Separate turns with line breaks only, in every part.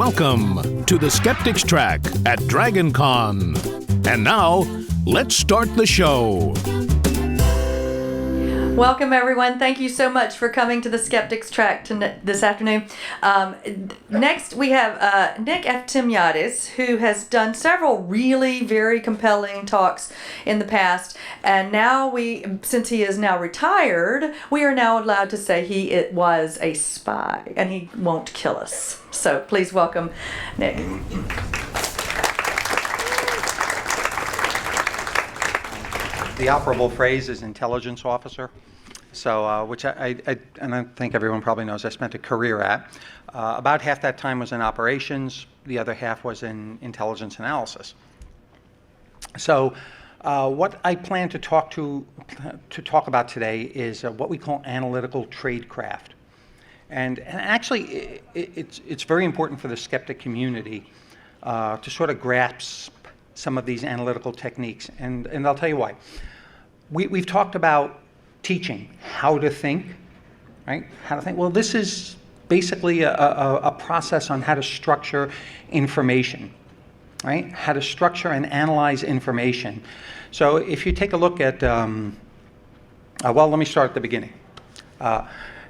Welcome to the Skeptics track at DragonCon. And now, let's start the show.
Welcome, everyone. Thank you so much for coming to the Skeptics track this afternoon. Next, we have Nick Eftimiades, who has done several really very compelling talks in the past. And now since he is now retired, we are now allowed to say he was a spy and he won't kill us. So please welcome Nick.
The operable phrase is intelligence officer, so which I think everyone probably knows I spent a career at. About half that time was in operations, the other half was in intelligence analysis. So what I plan to talk about today is what we call analytical tradecraft. And actually, it's very important for the skeptic community to sort of grasp some of these analytical techniques, and I'll tell you why. We've talked about teaching how to think, right? How to think. Well, this is basically a process on how to structure information, right? How to structure and analyze information. So if you take a look at, well, let me start at the beginning.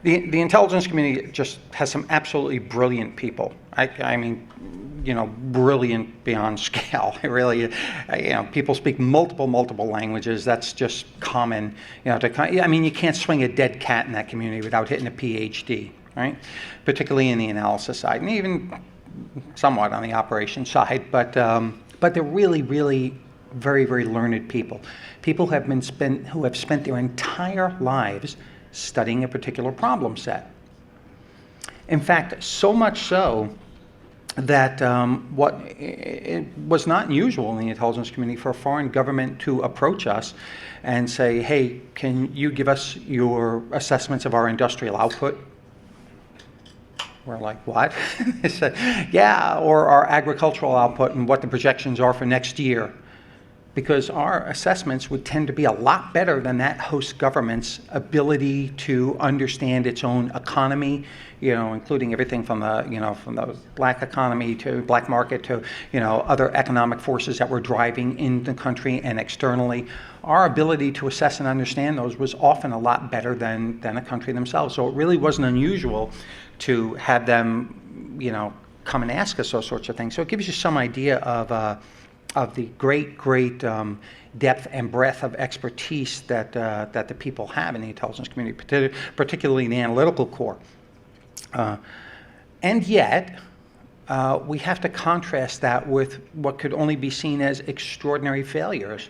The intelligence community just has some absolutely brilliant people. I mean, brilliant beyond scale. It really, people speak multiple languages. That's just common. You can't swing a dead cat in that community without hitting a PhD, right? Particularly in the analysis side, and even somewhat on the operations side. But they're really very learned people. People who have spent their entire lives studying a particular problem set. In fact, so much so that it was not unusual in the intelligence community for a foreign government to approach us and say, hey, can you give us your assessments of our industrial output? We're like, what? They said, yeah, or our agricultural output and what the projections are for next year. Because our assessments would tend to be a lot better than that host government's ability to understand its own economy, including everything from the black economy to black market to, other economic forces that were driving in the country and externally. Our ability to assess and understand those was often a lot better than a country themselves. So it really wasn't unusual to have them, come and ask us those sorts of things. So it gives you some idea of the great depth and breadth of expertise that the people have in the intelligence community, particularly in the analytical core. And yet, we have to contrast that with what could only be seen as extraordinary failures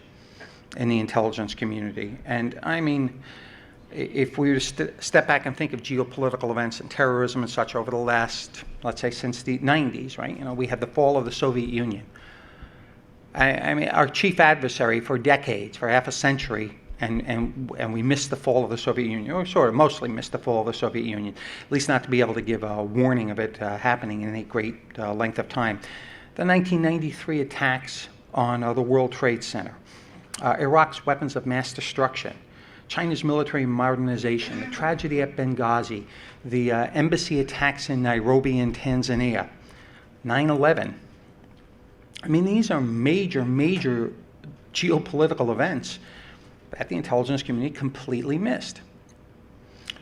in the intelligence community. And I mean, if we were to step back and think of geopolitical events and terrorism and such over the last, let's say, since the 90s, right? We had the fall of the Soviet Union. I mean, our chief adversary for decades, for half a century, and we missed the fall of the Soviet Union, or sort of mostly missed the fall of the Soviet Union, at least not to be able to give a warning of it happening in a great length of time. The 1993 attacks on the World Trade Center, Iraq's weapons of mass destruction, China's military modernization, the tragedy at Benghazi, the embassy attacks in Nairobi in Tanzania, 9/11. I mean, these are major geopolitical events that the intelligence community completely missed.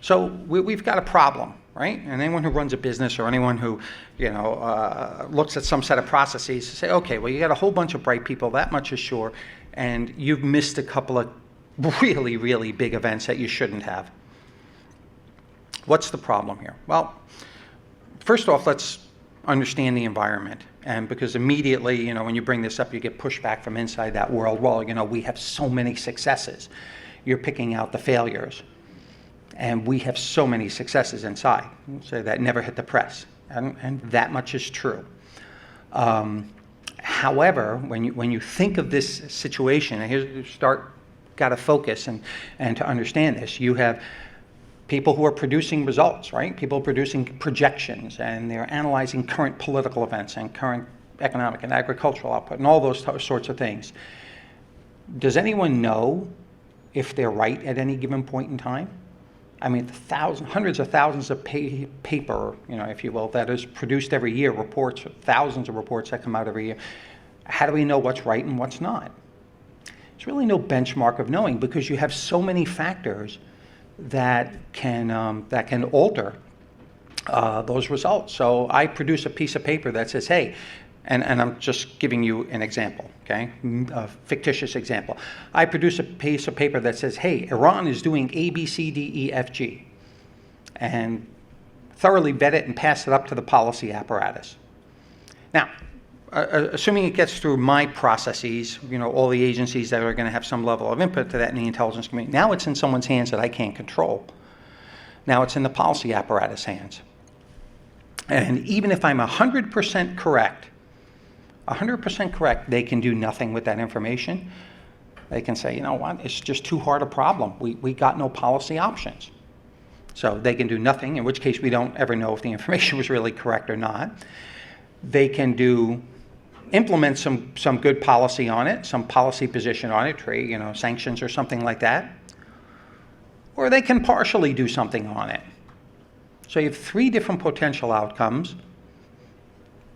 So we've got a problem, right? And anyone who runs a business or anyone who, looks at some set of processes to say, okay, well, you got a whole bunch of bright people, that much is sure, and you've missed a couple of really big events that you shouldn't have. What's the problem here? Well, first off, let's understand the environment. And because immediately, when you bring this up, you get pushback from inside that world. Well, we have so many successes. You're picking out the failures. And we have so many successes inside. So that never hit the press. And that much is true. However, when you think of this situation, and here's got to focus and to understand this, you have people who are producing results, right? People producing projections, and they're analyzing current political events and current economic and agricultural output and all those sorts of things. Does anyone know if they're right at any given point in time? I mean, hundreds of thousands of paper, if you will, that is produced every year, reports, thousands of reports that come out every year. How do we know what's right and what's not? There's really no benchmark of knowing, because you have so many factors that can alter those results. So I produce a piece of paper that says, hey, and I'm just giving you an example, okay, a fictitious example. I produce a piece of paper that says, hey, Iran is doing A, B, C, D, E, F, G, and thoroughly vet it and pass it up to the policy apparatus. Now, assuming it gets through my processes, all the agencies that are going to have some level of input to that in the intelligence community, now it's in someone's hands that I can't control. Now it's in the policy apparatus hands. And even if I'm 100% correct, they can do nothing with that information. They can say, you know what, it's just too hard a problem. We got no policy options. So they can do nothing, in which case we don't ever know if the information was really correct or not. They can implement some good policy on it, some policy position on it, trade, sanctions or something like that. Or they can partially do something on it. So you have 3 different potential outcomes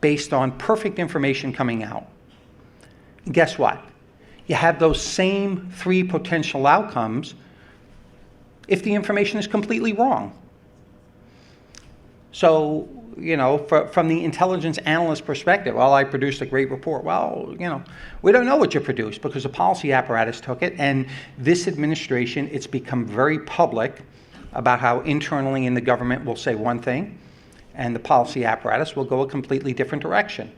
based on perfect information coming out. And guess what? You have those same 3 potential outcomes if the information is completely wrong. So, from the intelligence analyst perspective, well, I produced a great report. Well, we don't know what you produced because the policy apparatus took it, and this administration, it's become very public about how internally in the government will say one thing, and the policy apparatus will go a completely different direction.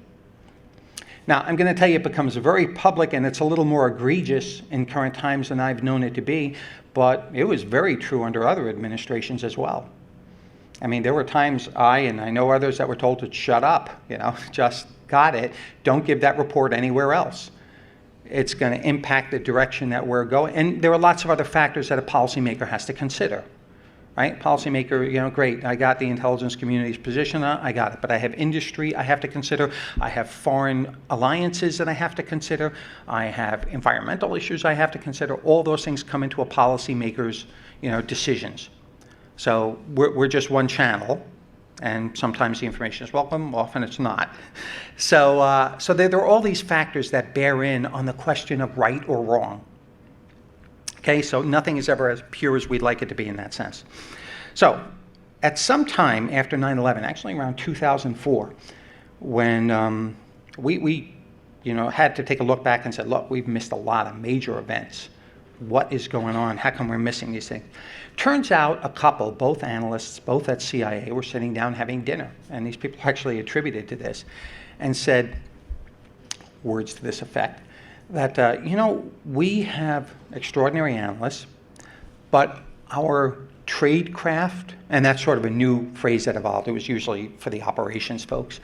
Now, I'm going to tell you it becomes very public, and it's a little more egregious in current times than I've known it to be, but it was very true under other administrations as well. I mean, there were times I know others that were told to shut up, just got it, don't give that report anywhere else. It's going to impact the direction that we're going. And there are lots of other factors that a policymaker has to consider. Right? Policymaker, great, I got the intelligence community's position, I got it. But I have industry I have to consider. I have foreign alliances that I have to consider. I have environmental issues I have to consider. All those things come into a policymaker's, decisions. So we're just one channel, and sometimes the information is welcome, often it's not. So there are all these factors that bear in on the question of right or wrong. Okay, so nothing is ever as pure as we'd like it to be in that sense. So at some time after 9/11, actually around 2004, when we had to take a look back and said, look, we've missed a lot of major events. What is going on? How come we're missing these things? Turns out a couple, both analysts, both at CIA, were sitting down having dinner. And these people actually attributed to this and said words to this effect, that, we have extraordinary analysts, but our tradecraft, and that's sort of a new phrase that evolved. It was usually for the operations folks.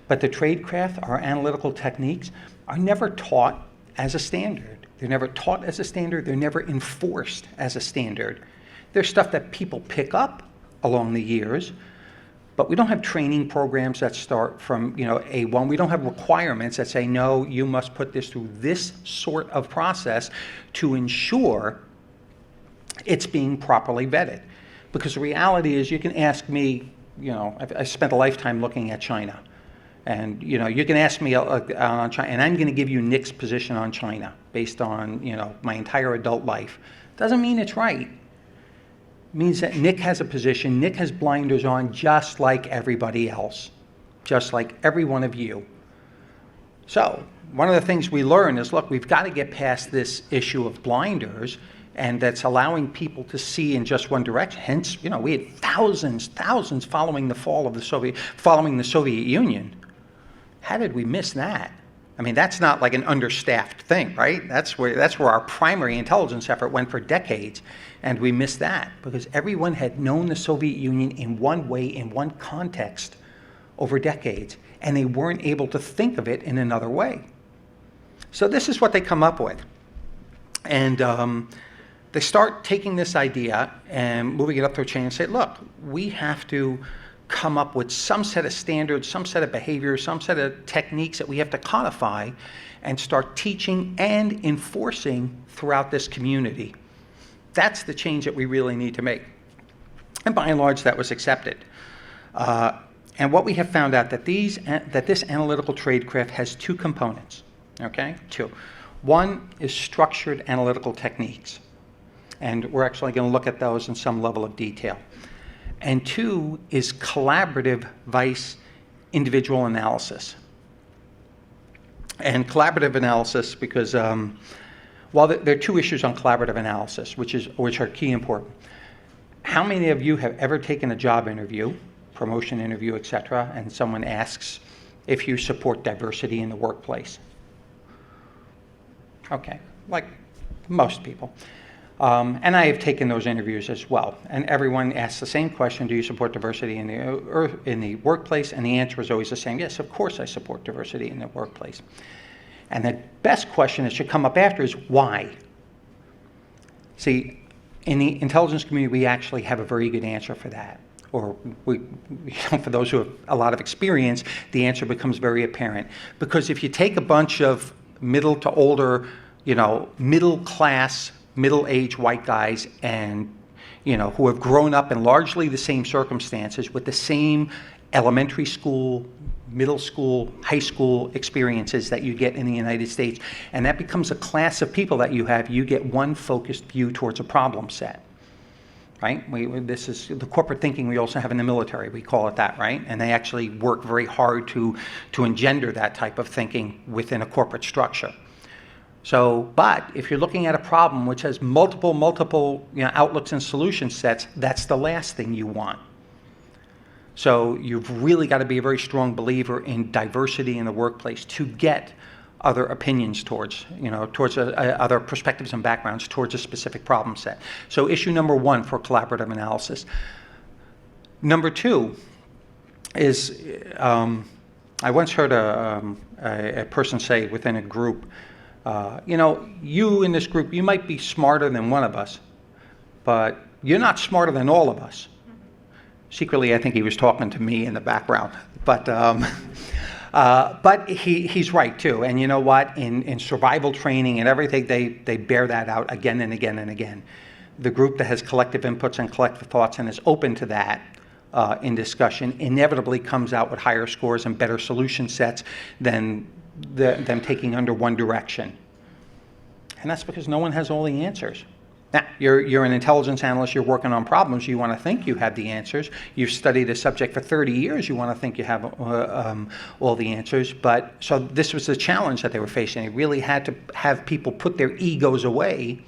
But the tradecraft, our analytical techniques, are never taught as a standard. They're never taught as a standard. They're never enforced as a standard. There's stuff that people pick up along the years, but we don't have training programs that start from, A1. We don't have requirements that say, no, you must put this through this sort of process to ensure it's being properly vetted. Because the reality is, you can ask me, I spent a lifetime looking at China. And, you can ask me on China, and I'm going to give you Nick's position on China based on, my entire adult life. Doesn't mean it's right. It means that Nick has a position, Nick has blinders on just like everybody else, just like every one of you. So one of the things we learn is, look, we've got to get past this issue of blinders, and that's allowing people to see in just one direction. Hence, we had thousands following the Soviet Union. How did we miss that? I mean, that's not like an understaffed thing, right? That's where our primary intelligence effort went for decades, and we missed that because everyone had known the Soviet Union in one way, in one context, over decades, and they weren't able to think of it in another way. So this is what they come up with, and they start taking this idea and moving it up their chain and say, look, we have to come up with some set of standards, some set of behaviors, some set of techniques that we have to codify and start teaching and enforcing throughout this community. That's the change that we really need to make. And by and large, that was accepted. And what we have found out that this analytical tradecraft has two components, okay? Two. One is structured analytical techniques, and we're actually going to look at those in some level of detail. And two is collaborative vice individual analysis. And collaborative analysis, because well, there are two issues on collaborative analysis, which are key important. How many of you have ever taken a job interview, promotion interview, etc., and someone asks if you support diversity in the workplace? Okay, like most people. And I have taken those interviews as well. And everyone asks the same question: do you support diversity in the workplace? And the answer is always the same: yes, of course I support diversity in the workplace. And the best question that should come up after is why? See, in the intelligence community, we actually have a very good answer for that. Or for those who have a lot of experience, the answer becomes very apparent. Because if you take a bunch of middle to older, middle class, middle-aged white guys and, who have grown up in largely the same circumstances with the same elementary school, middle school, high school experiences that you get in the United States, and that becomes a class of people that you get one focused view towards a problem set, right? This is the corporate thinking we also have in the military, we call it that, right? And they actually work very hard to engender that type of thinking within a corporate structure. So, but if you're looking at a problem which has multiple outlooks and solution sets, that's the last thing you want. So you've really got to be a very strong believer in diversity in the workplace to get other opinions towards other perspectives and backgrounds towards a specific problem set. So issue number one for collaborative analysis. Number two is, I once heard a person say within a group, you in this group, you might be smarter than one of us, but you're not smarter than all of us. Secretly, I think he was talking to me in the background, but he's right too. And you know what? In survival training and everything, they bear that out again and again and again. The group that has collective inputs and collective thoughts and is open to that in discussion inevitably comes out with higher scores and better solution sets than them taking under one direction. And that's because no one has all the answers. Now, you're an intelligence analyst, you're working on problems, you want to think you have the answers. You've studied a subject for 30 years, you want to think you have all the answers. But so this was the challenge that they were facing. They really had to have people put their egos away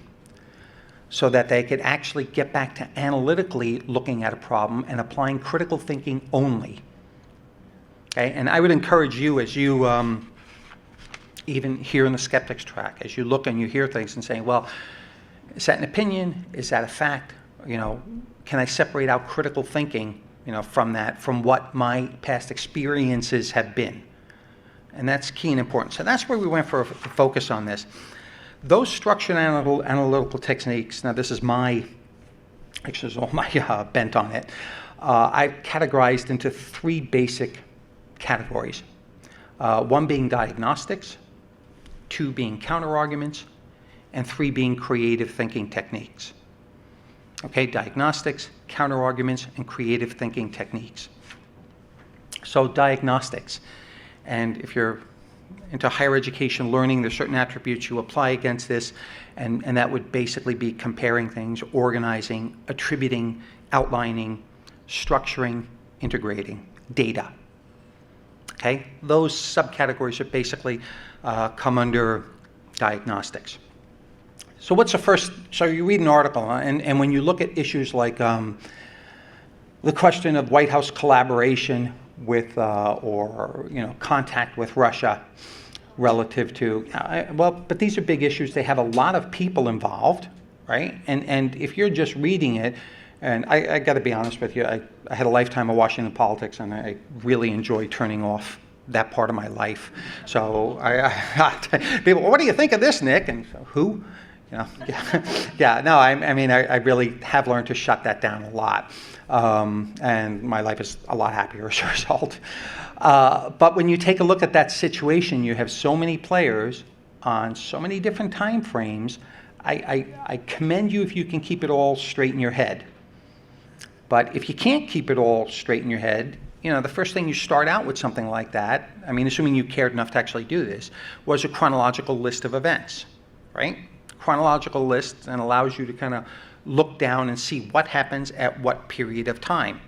so that they could actually get back to analytically looking at a problem and applying critical thinking only. Okay, and I would encourage you as you, even here in the Skeptics track, as you look and you hear things and say, well, is that an opinion? Is that a fact? Can I separate out critical thinking, from what my past experiences have been? And that's key and important. So that's where we went for a focus on this. Those structured analytical techniques, now this is all my bent on it, I've categorized into three basic categories. One being diagnostics, two being counterarguments, and three being creative thinking techniques. Okay, diagnostics, counterarguments, and creative thinking techniques. So diagnostics, and if you're into higher education learning, there's certain attributes you apply against this, and that would basically be comparing things, organizing, attributing, outlining, structuring, integrating data. Okay, those subcategories are basically come under diagnostics. So what's the first, so you read an article, and when you look at issues like the question of White House collaboration with, contact with Russia relative to, but these are big issues. They have a lot of people involved, right? And if you're just reading it, and I got to be honest with you, I had a lifetime of Washington politics, and I really enjoy turning off that part of my life. So people, what do you think of this, Nick? And so, who? I really have learned to shut that down a lot. And my life is a lot happier as a result. But when you take a look at that situation, you have so many players on so many different time frames. I commend you if you can keep it all straight in your head. But if you can't keep it all straight in your head, the first thing you start out with something like that, I mean, assuming you cared enough to actually do this, was a chronological list of events, right? Chronological list, and allows you to kind of look down and see what happens at what period of time.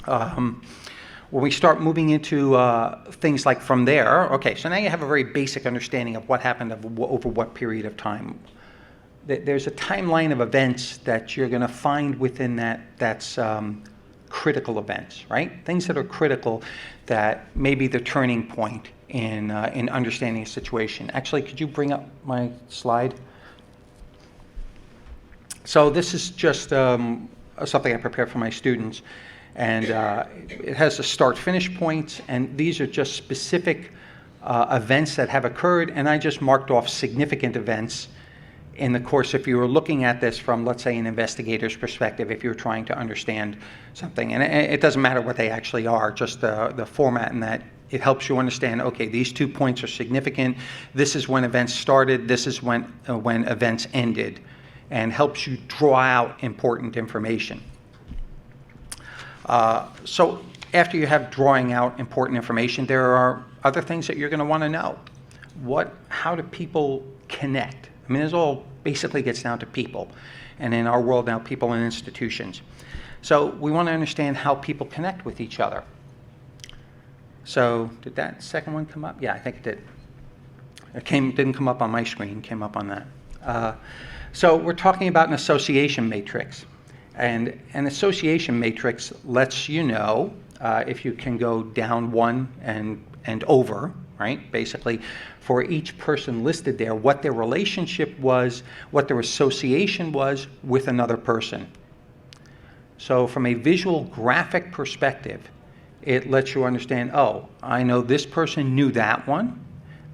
When we start moving into things like from there, okay, so now you have a very basic understanding of what happened over what period of time. There's a timeline of events that you're going to find within that's critical events, right? Things that are critical that may be the turning point in understanding a situation. Actually, could you bring up my slide? So this is just something I prepare for my students. And it has a start-finish points, and these are just specific events that have occurred, and I just marked off significant events in the course. If you were looking at this from, let's say, an investigator's perspective, if you're trying to understand something, and it doesn't matter what they actually are, just the format in that it helps you understand, okay, these 2 points are significant, this is when events started, this is when events ended, and helps you draw out important information. So after you have drawing out important information, there are other things that you're going to want to know. How do people connect? I mean, this all basically gets down to people. And in our world now, people and institutions. So we want to understand how people connect with each other. So did that second one come up? Yeah, I think it did. It didn't come up on my screen, came up on that. So we're talking about an association matrix. And an association matrix lets you know, if you can go down one and over, right? Basically, for each person listed there, what their relationship was, what their association was with another person. So from a visual graphic perspective, it lets you understand, oh, I know this person knew that one.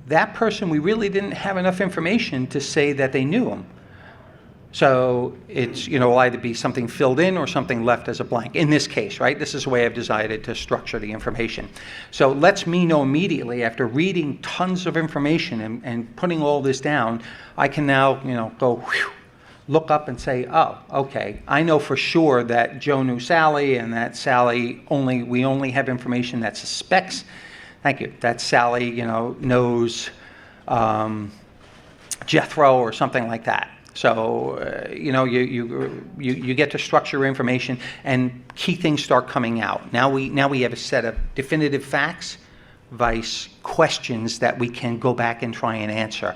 That person, we really didn't have enough information to say that they knew him. So it's, will either be something filled in or something left as a blank. In this case, right? This is the way I've decided to structure the information. So it lets me know immediately, after reading tons of information and putting all this down, I can now, go look up and say, oh, okay, I know for sure that Joe knew Sally, and that Sally we only have information that suspects, thank you, that Sally, knows Jethro or something like that. So, you get to structure your information, and key things start coming out. Now we have a set of definitive facts, vice questions that we can go back and try and answer.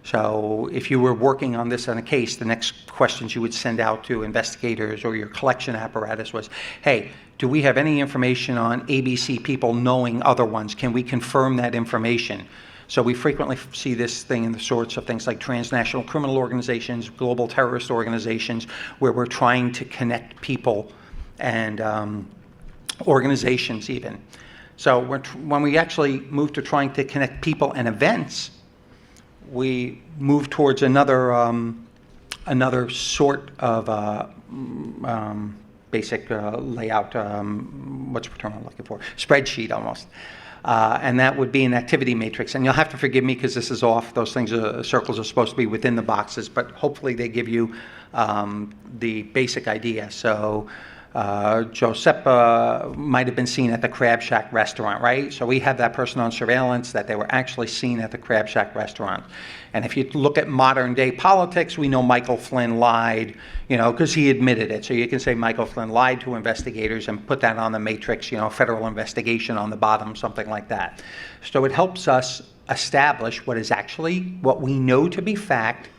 So if you were working on this on a case, the next questions you would send out to investigators or your collection apparatus was, hey, do we have any information on ABC people knowing other ones? Can we confirm that information? So we frequently see this thing in the sorts of things like transnational criminal organizations, global terrorist organizations, where we're trying to connect people and organizations even. So when we actually move to trying to connect people and events, we move towards another sort of basic layout, what's the term I'm looking for? Spreadsheet almost. And that would be an activity matrix. And you'll have to forgive me because this is off. Those things, circles are supposed to be within the boxes, but hopefully they give you the basic idea. So Giuseppe might have been seen at the Crab Shack restaurant, right? So we have that person on surveillance that they were actually seen at the Crab Shack restaurant. And if you look at modern day politics, we know Michael Flynn lied, because he admitted it. So you can say Michael Flynn lied to investigators and put that on the matrix, federal investigation on the bottom, something like that. So it helps us establish what we know to be fact,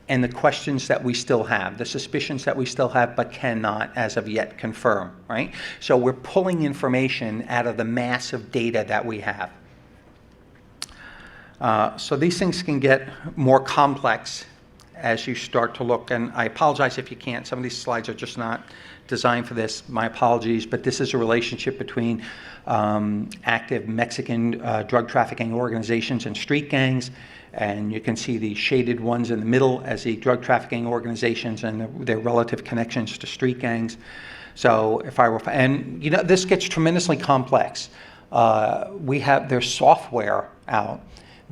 and the questions that we still have, the suspicions that we still have but cannot as of yet confirm, right? So we're pulling information out of the massive data that we have. So these things can get more complex as you start to look, and I apologize if you can't. Some of these slides are just not designed for this. My apologies, but this is a relationship between active Mexican drug trafficking organizations and street gangs. And you can see the shaded ones in the middle as the drug trafficking organizations and their relative connections to street gangs. So if I were, and this gets tremendously complex. There's software out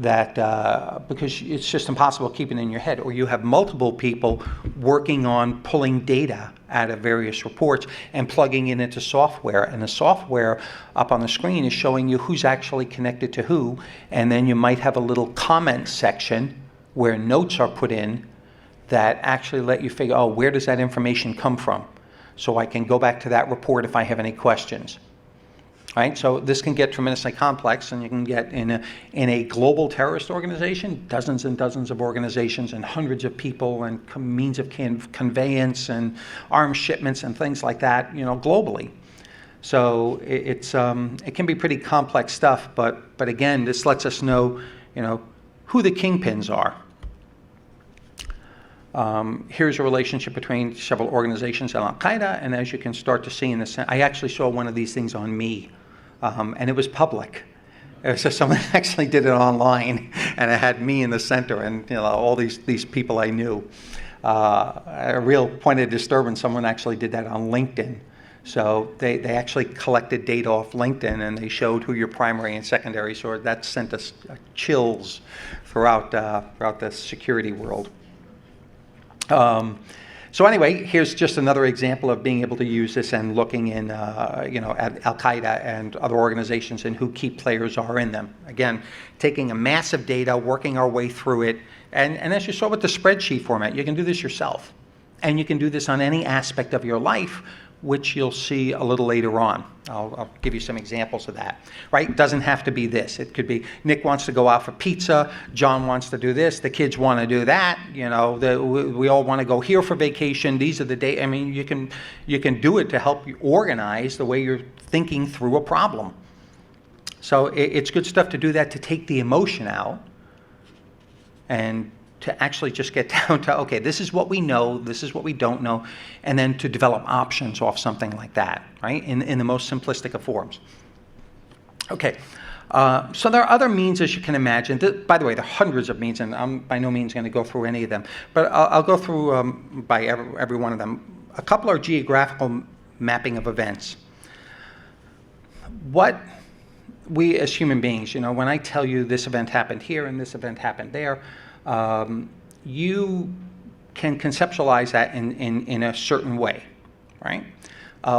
that because it's just impossible keeping it in your head, or you have multiple people working on pulling data out of various reports and plugging it into software, and the software up on the screen is showing you who's actually connected to who, and then you might have a little comment section where notes are put in that actually let you figure, oh, where does that information come from? So I can go back to that report if I have any questions. Right? So this can get tremendously complex, and you can get in a global terrorist organization, dozens and dozens of organizations and hundreds of people and means of conveyance and arms shipments and things like that, globally. So it can be pretty complex stuff, but again, this lets us know, who the kingpins are. Here's a relationship between several organizations and Al-Qaeda, and as you can start to see in this, I actually saw one of these things on me. And it was public. So someone actually did it online, and it had me in the center, and all these people I knew. A real point of disturbance. Someone actually did that on LinkedIn. So they actually collected data off LinkedIn, and they showed who your primary and secondary source. That sent us chills throughout the security world. So anyway, here's just another example of being able to use this and looking in, at Al-Qaeda and other organizations and who key players are in them. Again, taking a massive data, working our way through it, and as you saw with the spreadsheet format, you can do this yourself. And you can do this on any aspect of your life, which you'll see a little later on. I'll give you some examples of that, right? It doesn't have to be this. It could be Nick wants to go out for pizza, John wants to do this, the kids want to do that, we all want to go here for vacation. These are the days. I mean, you can do it to help you organize the way you're thinking through a problem. So it's good stuff to do that, to take the emotion out and to actually just get down to, okay, this is what we know, this is what we don't know, and then to develop options off something like that, right, in the most simplistic of forms. Okay, so there are other means, as you can imagine. By the way, there are hundreds of means, and I'm by no means going to go through any of them, but I'll go through by every one of them. A couple are geographical mapping of events. What we as human beings, when I tell you this event happened here and this event happened there, you can conceptualize that in a certain way, right?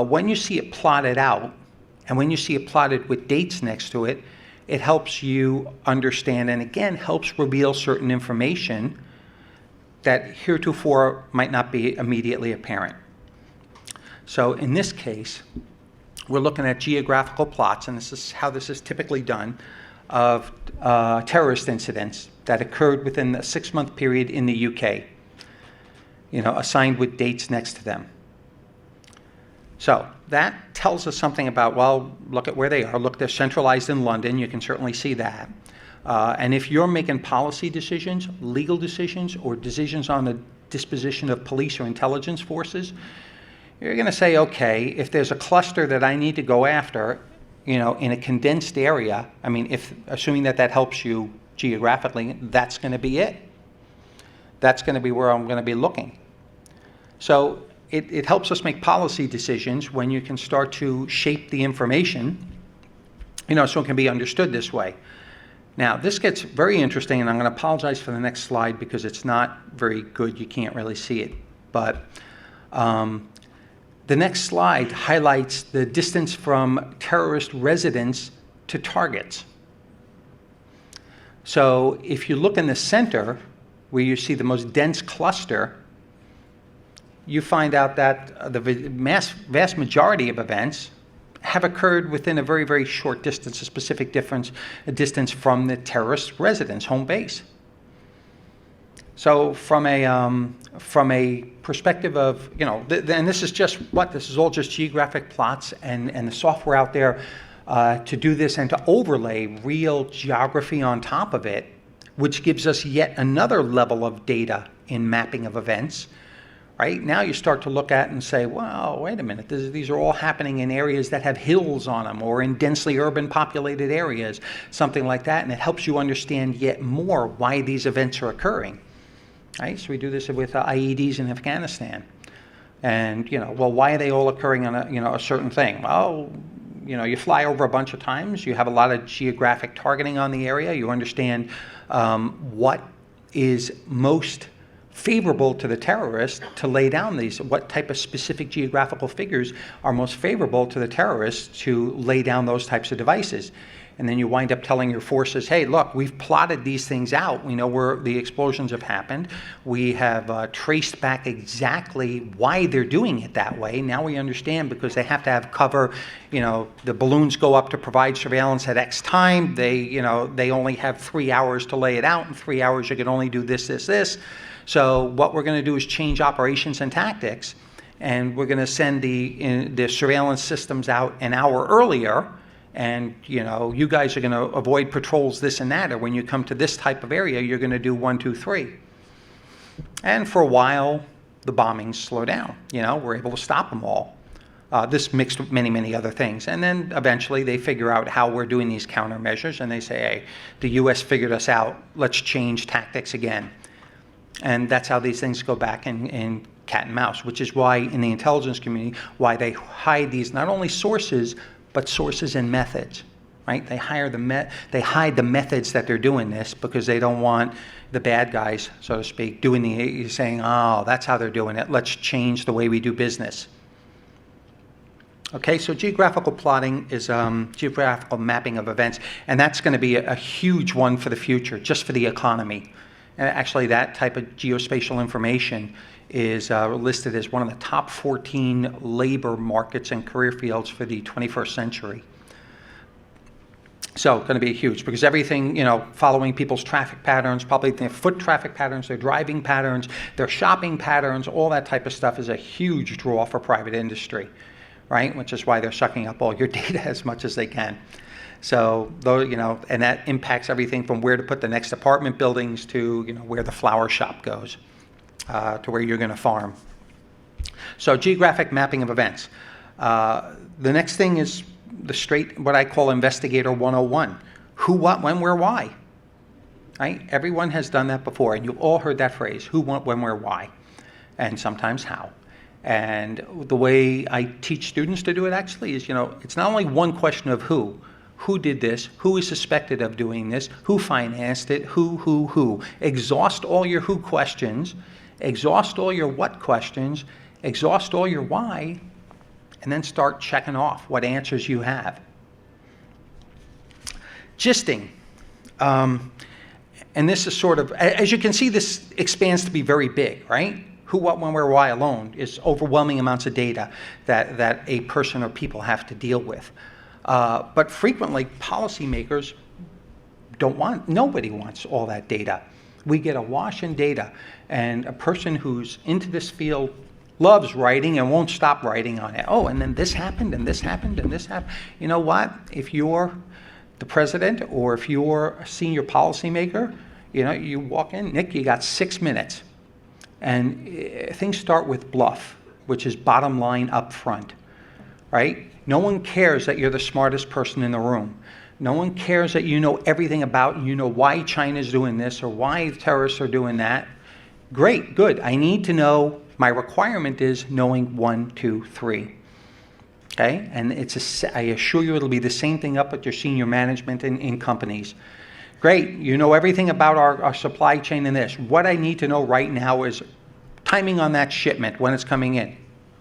When you see it plotted out, and when you see it plotted with dates next to it, it helps you understand, and again, helps reveal certain information that heretofore might not be immediately apparent. So in this case, we're looking at geographical plots, and this is how this is typically done, of terrorist incidents that occurred within a 6-month period in the UK, assigned with dates next to them. So that tells us something about, well, look at where they are. Look, they're centralized in London. You can certainly see that. And if you're making policy decisions, legal decisions, or decisions on the disposition of police or intelligence forces, you're going to say, okay, if there's a cluster that I need to go after, in a condensed area, I mean, assuming that helps you geographically, that's going to be it. That's going to be where I'm going to be looking. So it helps us make policy decisions when you can start to shape the information, so it can be understood this way. Now, this gets very interesting, and I'm going to apologize for the next slide because it's not very good. You can't really see it. But the next slide highlights the distance from terrorist residents to targets. So if you look in the center, where you see the most dense cluster, you find out that the vast majority of events have occurred within a very, very short distance, a distance from the terrorist residence, home base. So from a perspective of, and this is just this is all just geographic plots and the software out there to do this and to overlay real geography on top of it, which gives us yet another level of data in mapping of events. Right? Now you start to look at and say, well, wait a minute, these are all happening in areas that have hills on them or in densely urban populated areas, something like that, and it helps you understand yet more why these events are occurring. Right? So we do this with IEDs in Afghanistan. And, why are they all occurring on a certain thing? Well, you fly over a bunch of times, you have a lot of geographic targeting on the area, you understand what is most favorable to the terrorist to lay down what type of specific geographical figures are most favorable to the terrorists to lay down those types of devices. And then you wind up telling your forces, hey, look, we've plotted these things out. We know where the explosions have happened. We have traced back exactly why they're doing it that way. Now we understand because they have to have cover. The balloons go up to provide surveillance at X time. They only have 3 hours to lay it out. In 3 hours, you can only do this, this, this. So what we're going to do is change operations and tactics, and we're going to send the surveillance systems out an hour earlier. And you guys are going to avoid patrols this and that, or when you come to this type of area, you're going to do 1, 2, 3. And for a while, the bombings slow down. We're able to stop them all. This mixed with many, many other things. And then eventually they figure out how we're doing these countermeasures, and they say, hey, the U.S. figured us out. Let's change tactics again. And that's how these things go back in cat and mouse, which is why in the intelligence community, why they hide these not only sources, but sources and methods, right? They hide the methods that they're doing this because they don't want the bad guys, so to speak, saying, oh, that's how they're doing it. Let's change the way we do business. Okay, so geographical plotting is geographical mapping of events, and that's going to be a huge one for the future, just for the economy. And actually, that type of geospatial information is listed as one of the top 14 labor markets and career fields for the 21st century. So going to be huge because everything, following people's traffic patterns, probably their foot traffic patterns, their driving patterns, their shopping patterns, all that type of stuff is a huge draw for private industry, right? Which is why they're sucking up all your data as much as they can. So, and that impacts everything from where to put the next apartment buildings to, where the flower shop goes. To where you're going to farm. So geographic mapping of events. The next thing is what I call Investigator 101. Who, what, when, where, why. Right? Everyone has done that before, and you've all heard that phrase, who, what, when, where, why, and sometimes how. And the way I teach students to do it actually is, it's not only one question of who did this, who is suspected of doing this, who financed it, who. Exhaust all your who questions, exhaust all your what questions, exhaust all your why, and then start checking off what answers you have. Gisting. And this is sort of, as you can see, this expands to be very big, right? Who, what, when, where, why alone is overwhelming amounts of data that a person or people have to deal with. But frequently, policymakers nobody wants all that data. We get awash in data, and a person who's into this field loves writing and won't stop writing on it. Oh, and then this happened, and this happened, and this happened. You know what? If you're the president or if you're a senior policymaker, you walk in, Nick, you got 6 minutes. And things start with bluff, which is bottom line up front, right? No one cares that you're the smartest person in the room. No one cares that you know everything about, why China's doing this or why the terrorists are doing that. Great, good. I need to know, my requirement is knowing 1, 2, 3. Okay? And I assure you it'll be the same thing up at your senior management in companies. Great, you know everything about our supply chain and this. What I need to know right now is timing on that shipment when it's coming in.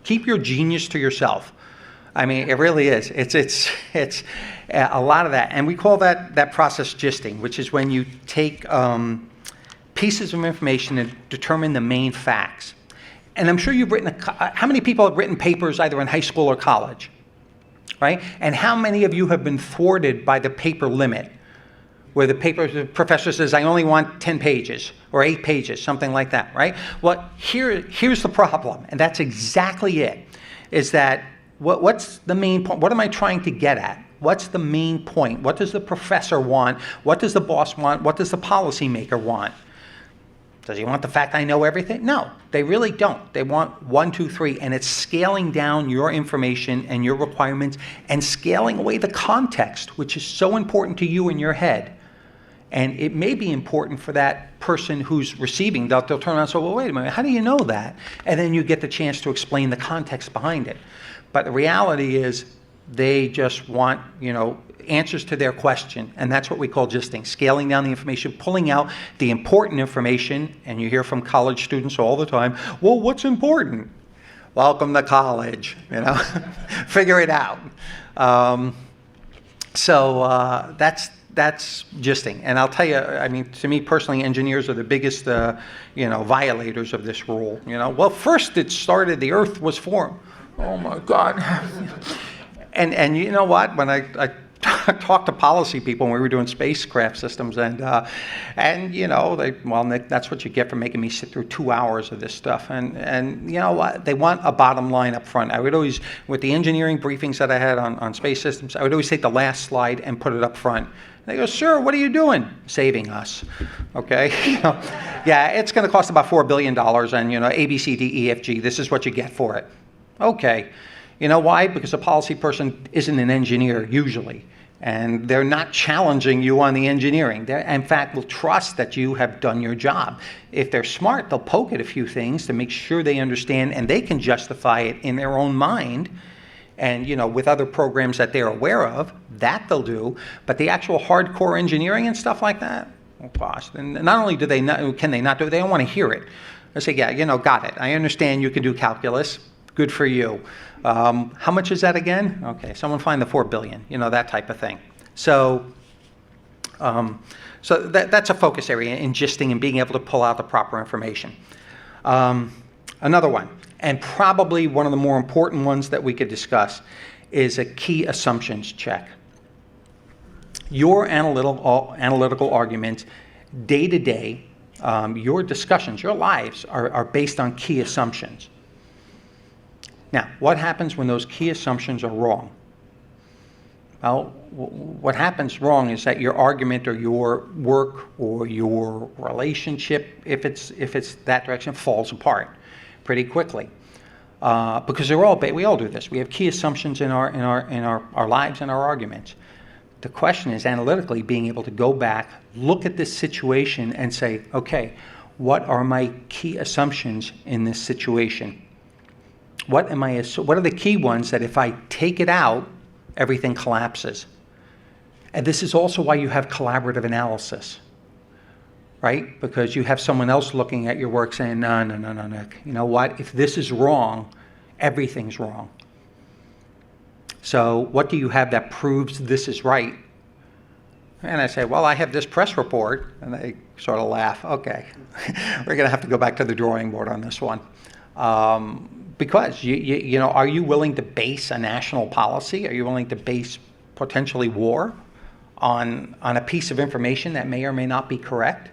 Keep your genius to yourself. I mean, it really is. It's a lot of that. And we call that process gisting, which is when you take pieces of information and determine the main facts. And I'm sure you've written, how many people have written papers either in high school or college, right? And how many of you have been thwarted by the paper limit, where the professor says, I only want 10 pages or 8 pages, something like that, right? Well, here's the problem, and that's exactly it, is that what's the main point? What am I trying to get at? What's the main point? What does the professor want? What does the boss want? What does the policymaker want? Does he want the fact I know everything? No, they really don't. They want 1, 2, 3, and it's scaling down your information and your requirements and scaling away the context, which is so important to you in your head. And it may be important for that person who's receiving. They'll turn around and say, well, wait a minute, how do you know that? And then you get the chance to explain the context behind it. But the reality is They just want, answers to their question, and that's what we call gisting, scaling down the information, pulling out the important information, and you hear from college students all the time, well, what's important? Welcome to college, figure it out. So that's gisting. And I'll tell you, to me personally, engineers are the biggest, violators of this rule. Well, first it started, the Earth was formed. Oh my God. And you know what? When I talked to policy people when we were doing spacecraft systems, and Nick, that's what you get for making me sit through 2 hours of this stuff. And you know what? They want a bottom line up front. I would always, with the engineering briefings that I had on space systems, I would always take the last slide and put it up front. They go, sir, what are you doing? Saving us, okay? Yeah, it's going to cost about $4 billion, and A, B, C, D, E, F, G. This is what you get for it. Okay. You know why? Because a policy person isn't an engineer usually, and they're not challenging you on the engineering. They, in fact, will trust that you have done your job. If they're smart, they'll poke at a few things to make sure they understand, and they can justify it in their own mind. And with other programs that they're aware of, that they'll do. But the actual hardcore engineering and stuff like that, oh gosh. And not only can they not do it, they don't want to hear it. I say, yeah, got it. I understand you can do calculus. Good for you. How much is that again? Okay, someone find the 4 billion. That type of thing. So, that's a focus area in gisting and being able to pull out the proper information. Another one. And probably one of the more important ones that we could discuss is a key assumptions check. Your analytical arguments, day to day, your discussions, your lives are based on key assumptions. Now, what happens when those key assumptions are wrong? Well, what happens wrong is that your argument or your work or your relationship, if it's that direction, falls apart pretty quickly, because we all do this. We have key assumptions in our lives and our arguments. The question is analytically being able to go back, look at this situation, and say, okay, what are my key assumptions in this situation? What are the key ones that if I take it out, everything collapses? And this is also why you have collaborative analysis. Right? Because you have someone else looking at your work saying, no, Nick. You know what? If this is wrong, everything's wrong. So what do you have that proves this is right? And I say, well, I have this press report. And they sort of laugh. Okay, we're going to have to go back to the drawing board on this one. Because, are you willing to base a national policy? Are you willing to base potentially war on a piece of information that may or may not be correct?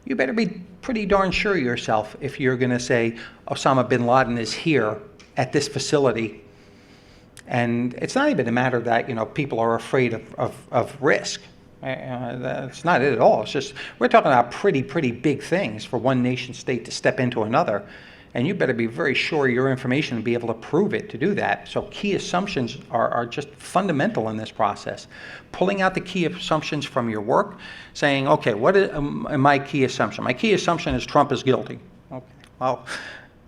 You better be pretty darn sure yourself if you're going to say Osama bin Laden is here at this facility. And it's not even a matter that, people are afraid of risk. That's not it at all. It's just we're talking about pretty big things for one nation state to step into another. And you better be very sure your information and be able to prove it to do that. So key assumptions are just fundamental in this process. Pulling out the key assumptions from your work, saying, okay, what is my key assumption? My key assumption is Trump is guilty. Okay, well,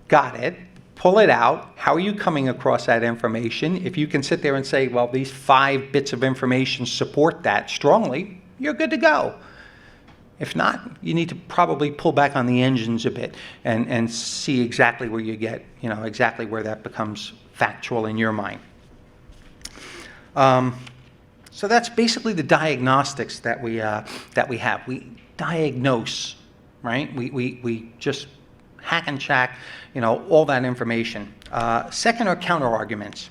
got it. Pull it out. How are you coming across that information? If you can sit there and say, well, these 5 bits of information support that strongly, you're good to go. If not, you need to probably pull back on the engines a bit and see exactly where you get, exactly where that becomes factual in your mind. So that's basically the diagnostics that we have. We diagnose, right? We just hack and chack, all that information. Second are counter arguments.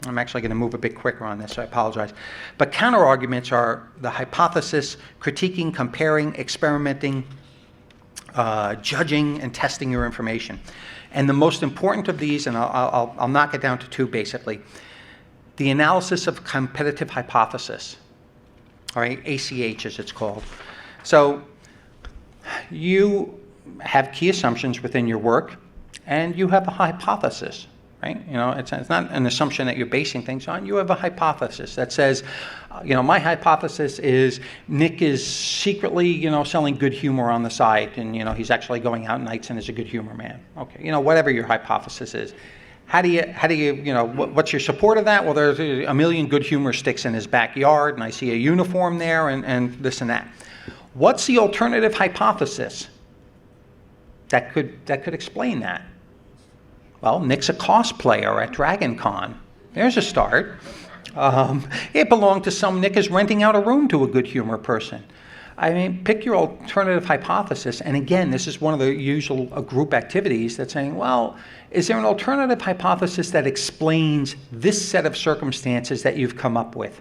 I'm actually going to move a bit quicker on this, so I apologize. But counter-arguments are the hypothesis, critiquing, comparing, experimenting, judging, and testing your information. And the most important of these, and I'll knock it down to 2 basically, the analysis of competitive hypothesis, all right, ACH as it's called. So you have key assumptions within your work, and you have a hypothesis. Right? It's not an assumption that you're basing things on. You have a hypothesis that says, my hypothesis is Nick is secretly, selling good humor on the site, and he's actually going out nights and is a good humor man. Okay, whatever your hypothesis is. How do you, what's your support of that? Well, there's a million good humor sticks in his backyard, and I see a uniform there, and this and that. What's the alternative hypothesis that could explain that? Well, Nick's a cosplayer at DragonCon. There's a start. It belonged to Nick is renting out a room to a good humor person. I mean, pick your alternative hypothesis. And again, this is one of the usual group activities that's saying, well, is there an alternative hypothesis that explains this set of circumstances that you've come up with?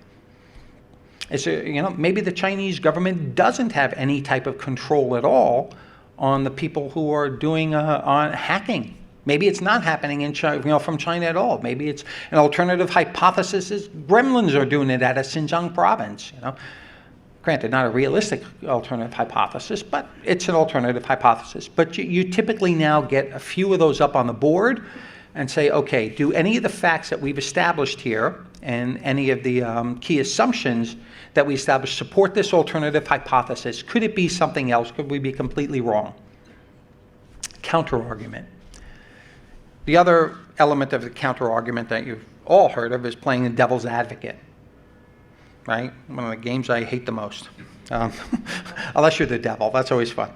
Is there, maybe the Chinese government doesn't have any type of control at all on the people who are doing on hacking. Maybe it's not happening in China, from China at all. Maybe it's an alternative hypothesis is gremlins are doing it at a Xinjiang province. Granted, not a realistic alternative hypothesis, but it's an alternative hypothesis. But you typically now get a few of those up on the board and say, okay, do any of the facts that we've established here and any of the key assumptions that we established support this alternative hypothesis? Could it be something else? Could we be completely wrong? Counter-argument. The other element of the counter-argument that you've all heard of is playing the devil's advocate. Right? One of the games I hate the most. Unless you're the devil, that's always fun.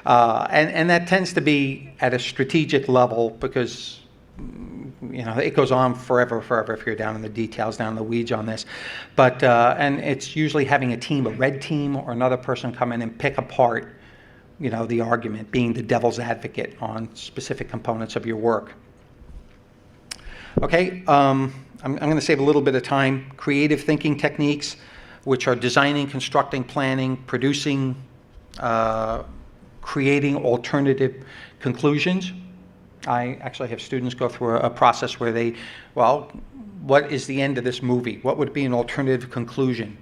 And that tends to be at a strategic level because, it goes on forever if you're down in the details, down in the weeds on this. But, and it's usually having a team, a red team or another person come in and pick apart, the argument, being the devil's advocate on specific components of your work. Okay, I'm going to save a little bit of time. Creative thinking techniques, which are designing, constructing, planning, producing, creating alternative conclusions. I actually have students go through a process where what is the end of this movie? What would be an alternative conclusion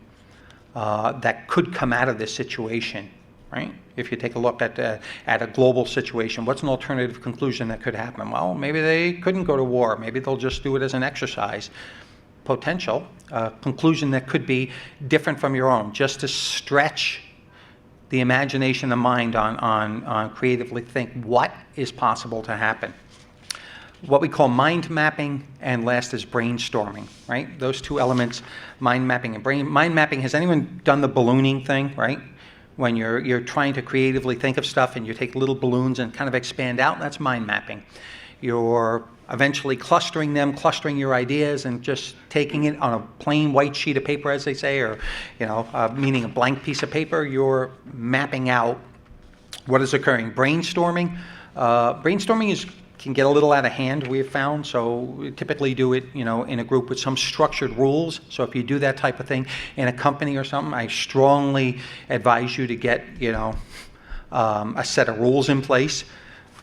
that could come out of this situation, right? If you take a look at a global situation, what's an alternative conclusion that could happen? Well, maybe they couldn't go to war. Maybe they'll just do it as an exercise. Potential conclusion that could be different from your own, just to stretch the imagination and mind on creatively think what is possible to happen. What we call mind mapping, and last is brainstorming, right? Those two elements, mind mapping and mind mapping. Has anyone done the ballooning thing, right? When you're trying to creatively think of stuff and you take little balloons and kind of expand out, that's mind mapping. You're eventually clustering your ideas and just taking it on a plain white sheet of paper, as they say, or meaning a blank piece of paper. You're mapping out what is occurring. Brainstorming can get a little out of hand, we have found, so we typically do it, in a group with some structured rules. So if you do that type of thing in a company or something, I strongly advise you to get, a set of rules in place.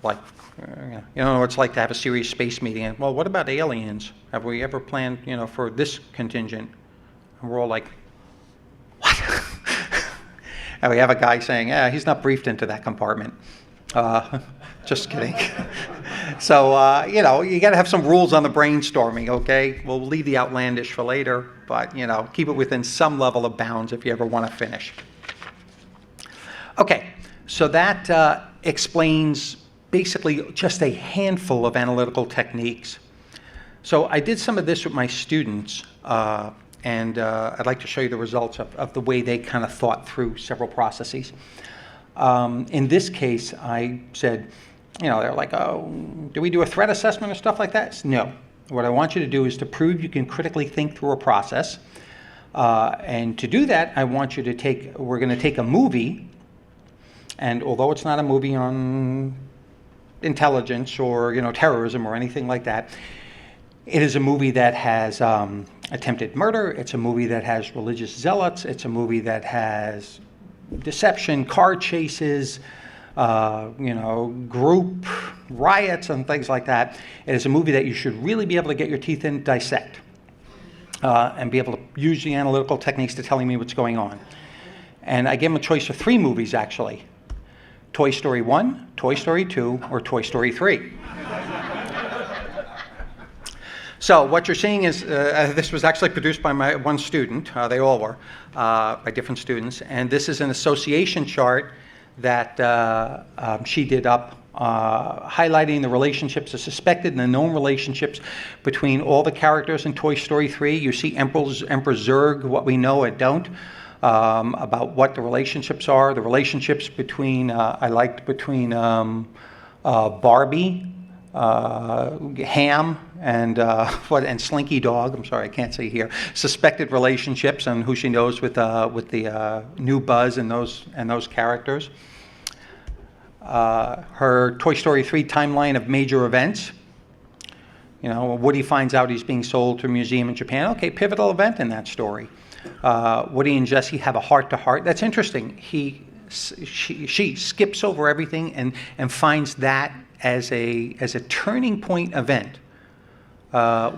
Like, what it's like to have a serious space meeting. And, well, what about aliens? Have we ever planned, for this contingent? And we're all like, what? And we have a guy saying, he's not briefed into that compartment. Just kidding. So, you got to have some rules on the brainstorming, okay? We'll leave the outlandish for later, but, keep it within some level of bounds if you ever want to finish. Okay, so that explains basically just a handful of analytical techniques. So I did some of this with my students, and I'd like to show you the results of the way they kind of thought through several processes. In this case, I said, they're like, oh, do we do a threat assessment or stuff like that? No. What I want you to do is to prove you can critically think through a process. And to do that, I want you to we're going to take a movie, and although it's not a movie on intelligence or, terrorism or anything like that, it is a movie that has attempted murder. It's a movie that has religious zealots. It's a movie that has deception, car chases, group riots and things like that. It is a movie that you should really be able to get your teeth in, dissect, and be able to use the analytical techniques to telling me what's going on. And I gave them a choice of 3 movies, actually. Toy Story 1, Toy Story 2, or Toy Story 3. So what you're seeing is, this was actually produced by my one student, they all were, by different students, and this is an association chart that she did up highlighting the relationships, the suspected and the known relationships between all the characters in Toy Story 3. You see Emperor Zurg, what we know and don't, about what the relationships are. The relationships between, I liked between Barbie, Ham, and Slinky Dog. I'm sorry, I can't say here. Suspected relationships and who she knows with the new Buzz and those characters. Her Toy Story 3 timeline of major events. You know, Woody finds out he's being sold to a museum in Japan. Okay, pivotal event in that story. Woody and Jessie have a heart-to-heart. That's interesting. She skips over everything and finds that as a turning point event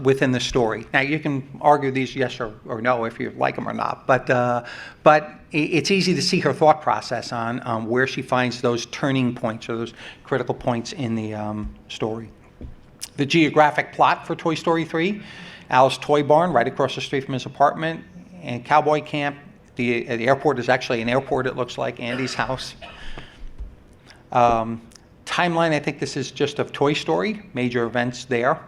within the story. Now you can argue these yes or no if you like them or not, but it's easy to see her thought process on where she finds those turning points or those critical points in the story. The geographic plot for Toy Story 3: Al's Toy Barn, right across the street from his apartment, and Cowboy Camp. The airport is actually an airport, it looks like, Andy's house. Timeline, I think this is just of Toy Story, major events there.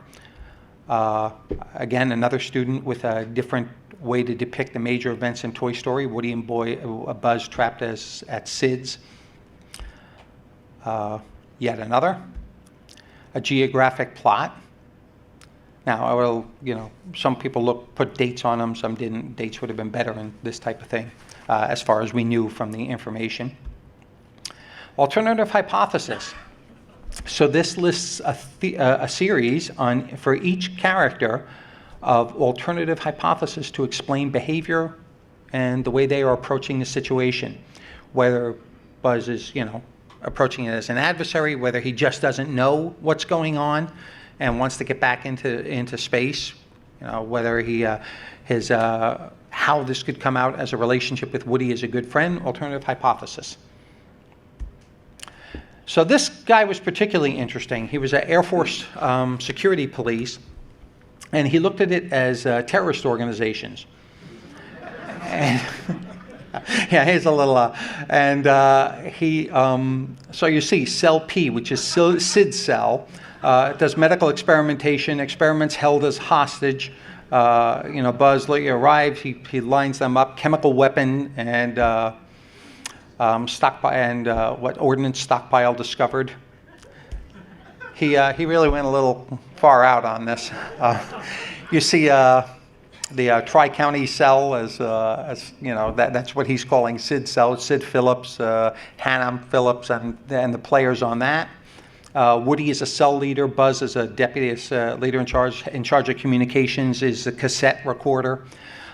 Again, another student with a different way to depict the major events in Toy Story. Woody and Buzz trapped at Sid's. Yet another. A geographic plot. Now, I will, some people put dates on them, some didn't. Dates would have been better in this type of thing, as far as we knew from the information. Alternative hypothesis. So this lists a series for each character of alternative hypotheses to explain behavior and the way they are approaching the situation. Whether Buzz is, approaching it as an adversary, whether he just doesn't know what's going on and wants to get back into space, whether how this could come out as a relationship with Woody as a good friend. Alternative hypothesis. So this guy was particularly interesting. He was at Air Force security police, and he looked at it as terrorist organizations. And yeah, here's a little, so you see Cell P, which is Sid's cell, does medical experimentation, experiments held as hostage. Buzz arrives, he lines them up, chemical weapon, and stockpile, and what ordnance stockpile discovered. He really went a little far out on this. You see the Tri-County cell as that's what he's calling Sid's cell. Sid Phillips, Hannah Phillips, and the players on that. Woody is a cell leader. Buzz is a deputy leader in charge of communications, is a cassette recorder.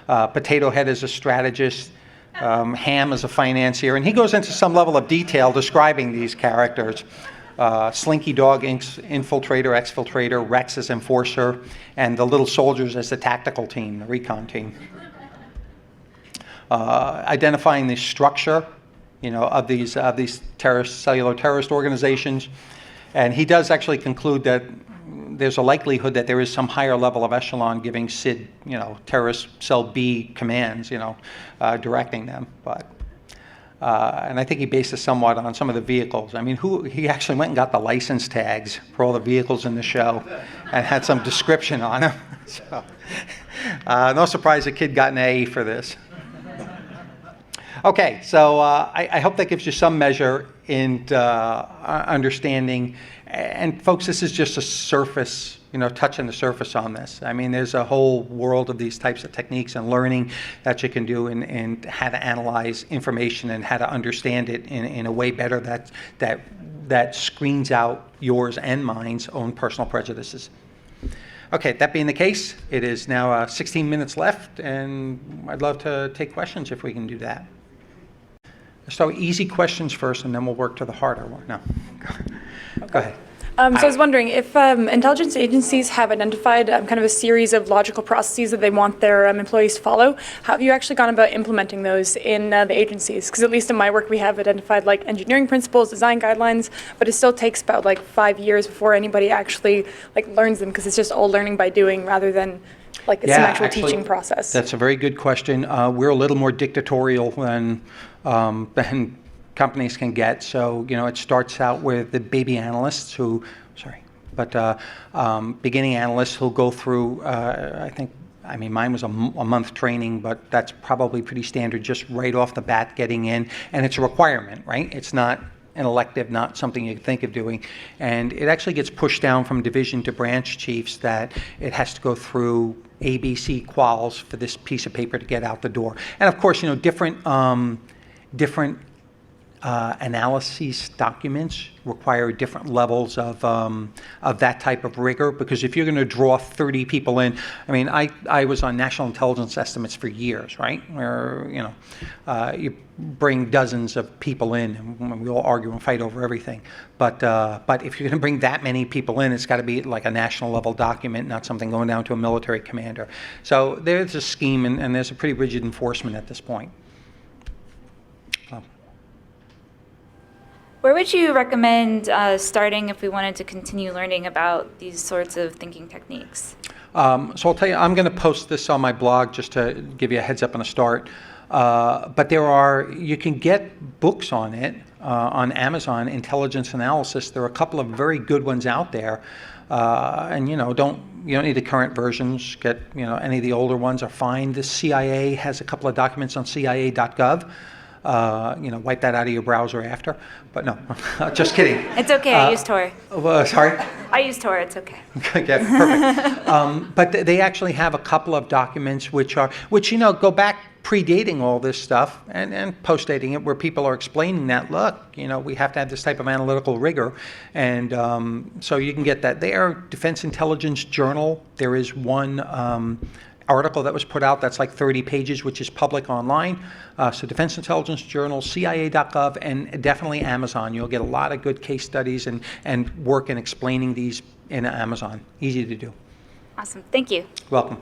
Potato Head is a strategist. Ham is a financier, and he goes into some level of detail describing these characters. Slinky Dog, infiltrator, exfiltrator, Rex as enforcer, and the little soldiers as the tactical team, the recon team. Identifying the structure, of these cellular terrorist organizations, and he does actually conclude that there's a likelihood that there is some higher level of echelon giving Sid, terrorist cell B commands, directing them, but. And I think he based it somewhat on some of the vehicles. I mean, he actually went and got the license tags for all the vehicles in the show and had some description on them. So, no surprise the kid got an A for this. Okay, so I hope that gives you some measure in understanding. And folks, this is just a surface, touching the surface on this. I mean, there's a whole world of these types of techniques and learning that you can do and how to analyze information and how to understand it in a way better that screens out yours and mine's own personal prejudices. Okay, that being the case, it is now 16 minutes left, and I'd love to take questions if we can do that. So easy questions first, and then we'll work to the harder one. No. Go ahead.
So I was wondering if intelligence agencies have identified kind of a series of logical processes that they want their employees to follow. How have you actually gone about implementing those in the agencies? Because at least in my work, we have identified engineering principles, design guidelines, but it still takes about 5 years before anybody actually learns them, because it's just all learning by doing rather than it's an actual teaching process.
That's a very good question. We're a little more dictatorial than companies can get. So, it starts out with the baby analysts beginning analysts who'll go through, mine was a month training, but that's probably pretty standard, just right off the bat getting in. And it's a requirement, right? It's not an elective, not something you think of doing. And it actually gets pushed down from division to branch chiefs that it has to go through ABC quals for this piece of paper to get out the door. And of course, different analyses documents require different levels of that type of rigor, because if you're going to draw 30 people in, I was on national intelligence estimates for years, right? Where you bring dozens of people in, and we all argue and fight over everything. But if you're going to bring that many people in, it's got to be like a national level document, not something going down to a military commander. So there's a scheme, and there's a pretty rigid enforcement at this point.
Where would you recommend starting if we wanted to continue learning about these sorts of thinking techniques?
So I'll tell you, I'm going to post this on my blog just to give you a heads up and a start. But you can get books on it on Amazon, Intelligence Analysis. There are a couple of very good ones out there. And you don't need the current versions. Get any of the older ones are fine. The CIA has a couple of documents on CIA.gov. Wipe that out of your browser after. But no, just kidding.
It's okay. I use Tor.
Sorry?
I use Tor. It's okay.
Okay, perfect. But they actually have a couple of documents which go back predating all this stuff and post-dating it, where people are explaining that, look, we have to have this type of analytical rigor. And so you can get that there. Defense Intelligence Journal, there is one article that was put out that's like 30 pages, which is public online. So Defense Intelligence Journal, CIA.gov, and definitely Amazon. You'll get a lot of good case studies and work in explaining these in Amazon. Easy to do.
Awesome. Thank you.
Welcome.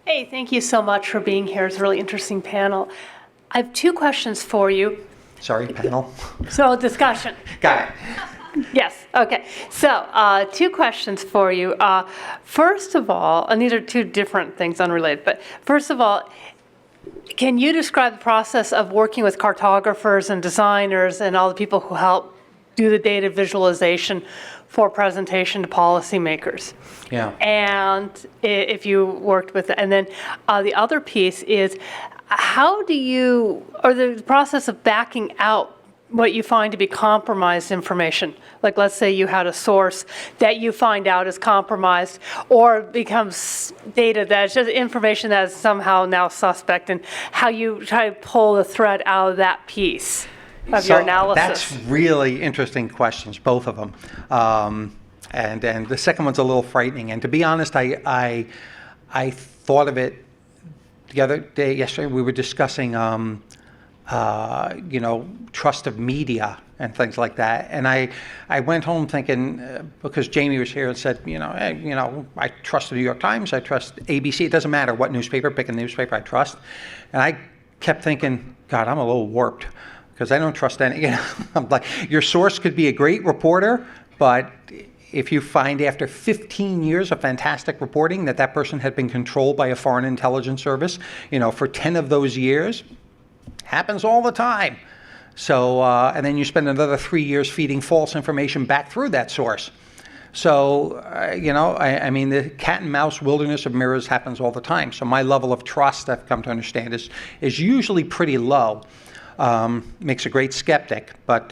Hey, thank you so much for being here. It's a really interesting panel. I have two questions for you.
Sorry, panel.
So, discussion.
Got it.
Yes, okay. So, two questions for you. First of all, and these are two different things, unrelated, but first of all, can you describe the process of working with cartographers and designers and all the people who help do the data visualization for presentation to policymakers?
Yeah.
And if you worked with it. And then the other piece is, how do you, or the process of backing out what you find to be compromised information? Like, let's say you had a source that you find out is compromised, or becomes data that's just information that is somehow now suspect, and how you try to pull the thread out of that piece of your analysis.
That's really interesting questions, both of them. And the second one's a little frightening. And to be honest, I thought of it the other day, yesterday, we were discussing trust of media and things like that. And I went home thinking, because Jamie was here and said, I trust the New York Times, I trust ABC, it doesn't matter what newspaper, pick a newspaper I trust. And I kept thinking, God, I'm a little warped, because I don't trust any, I'm like, your source could be a great reporter, but if you find after 15 years of fantastic reporting that person had been controlled by a foreign intelligence service, for 10 of those years, happens all the time. So, and then you spend another 3 years feeding false information back through that source. So, the cat and mouse wilderness of mirrors happens all the time. So my level of trust, I've come to understand, is usually pretty low. Makes a great skeptic, but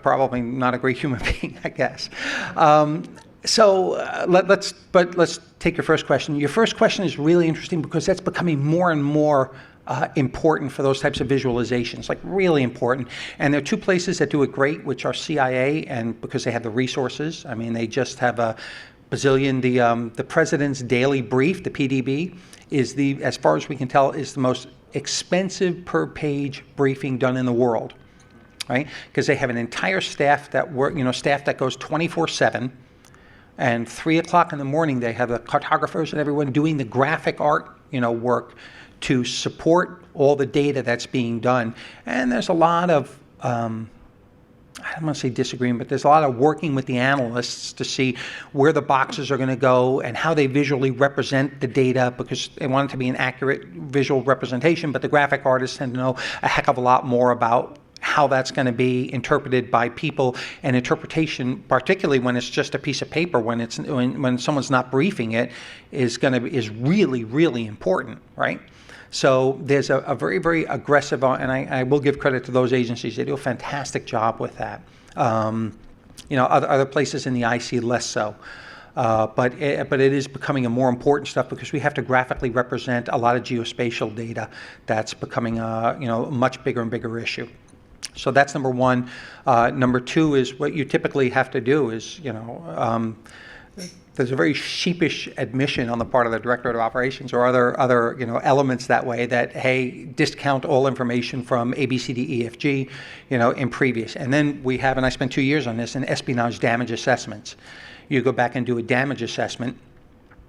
probably not a great human being, I guess. Let's take your first question. Your first question is really interesting, because that's becoming more and more important for those types of visualizations, like really important. And there are two places that do it great, which are CIA, and because they have the resources. They just have a bazillion. The President's Daily Brief, the PDB, is as far as we can tell, is the most expensive per page briefing done in the world, right? Because they have an entire staff that staff that goes 24/7, and 3 o'clock in the morning they have the cartographers and everyone doing the graphic art, work to support all the data that's being done. And there's a lot of I don't want to say disagreeing, but there's a lot of working with the analysts to see where the boxes are going to go and how they visually represent the data, because they want it to be an accurate visual representation, but the graphic artists tend to know a heck of a lot more about how that's going to be interpreted by people, and interpretation, particularly when it's just a piece of paper, when someone's not briefing it, is really, really important, right? So there's a very, very aggressive, and I will give credit to those agencies. They do a fantastic job with that. Other places in the IC less so. But it is becoming a more important stuff, because we have to graphically represent a lot of geospatial data that's becoming a much bigger and bigger issue. So that's number one. Number two is what you typically have to do is, there's a very sheepish admission on the part of the Directorate of Operations or other elements that way, that, hey, discount all information from A, B, C, D, E, F, G, in previous. And then we have, and I spent 2 years on this, in espionage damage assessments. You go back and do a damage assessment,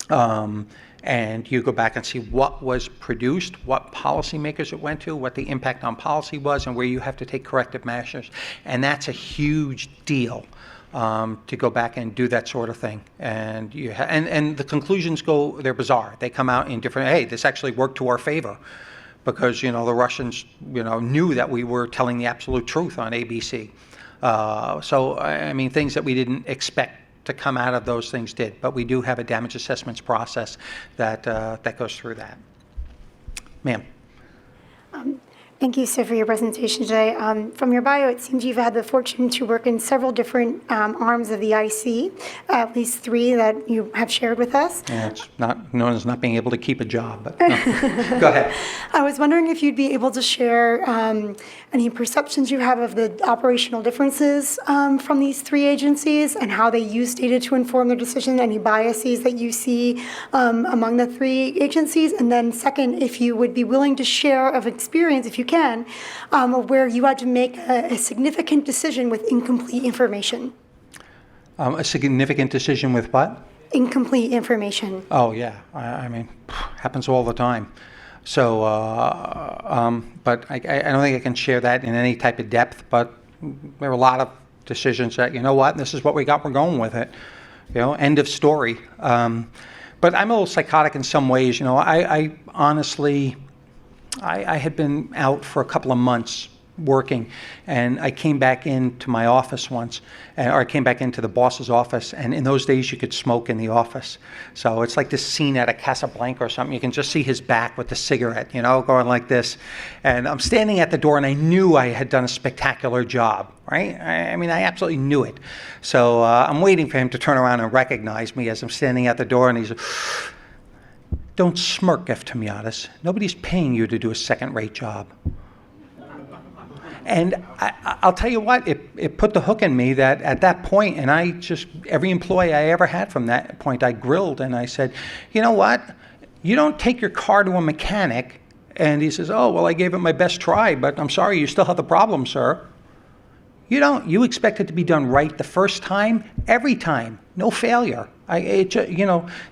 and you go back and see what was produced, what policymakers it went to, what the impact on policy was, and where you have to take corrective measures. And that's a huge deal. To go back and do that sort of thing, and and the conclusions they're bizarre. They come out in different. Hey, this actually worked to our favor, because the Russians knew that we were telling the absolute truth on ABC. So I mean, things that we didn't expect to come out of those things did. But we do have a damage assessments process that goes through that. Ma'am.
Thank you, sir, for your presentation today. From your bio, it seems you've had the fortune to work in several different arms of the IC, at least 3 that you have shared with us.
Yeah, it's not known as not being able to keep a job, but no. Go ahead.
I was wondering if you'd be able to share any perceptions you have of the operational differences from these 3 agencies and how they use data to inform their decision, any biases that you see among the 3 agencies. And then second, if you would be willing to share of experience, if you can, where you had to make a significant decision with incomplete information.
A significant decision with what?
Incomplete information.
Oh, yeah. I mean, happens all the time. So, but I don't think I can share that in any type of depth, but there are a lot of decisions that, this is what we got, we're going with it. End of story. But I'm a little psychotic in some ways. I honestly, I had been out for a couple of months working, and I came back into my office once, or I came back into the boss's office, and in those days you could smoke in the office. So it's like this scene out of Casablanca or something. You can just see his back with the cigarette, going like this. And I'm standing at the door, and I knew I had done a spectacular job, right? I mean, I absolutely knew it. So I'm waiting for him to turn around and recognize me as I'm standing at the door, and he's, "Don't smirk, Eftimiades. Nobody's paying you to do a second-rate job." And I'll tell you what, it put the hook in me that at that point, and every employee I ever had from that point, I grilled and I said, "You know what? You don't take your car to a mechanic," and he says, "Oh, well, I gave it my best try, but I'm sorry, you still have the problem, sir." You don't. You expect it to be done right the first time, every time, no failure.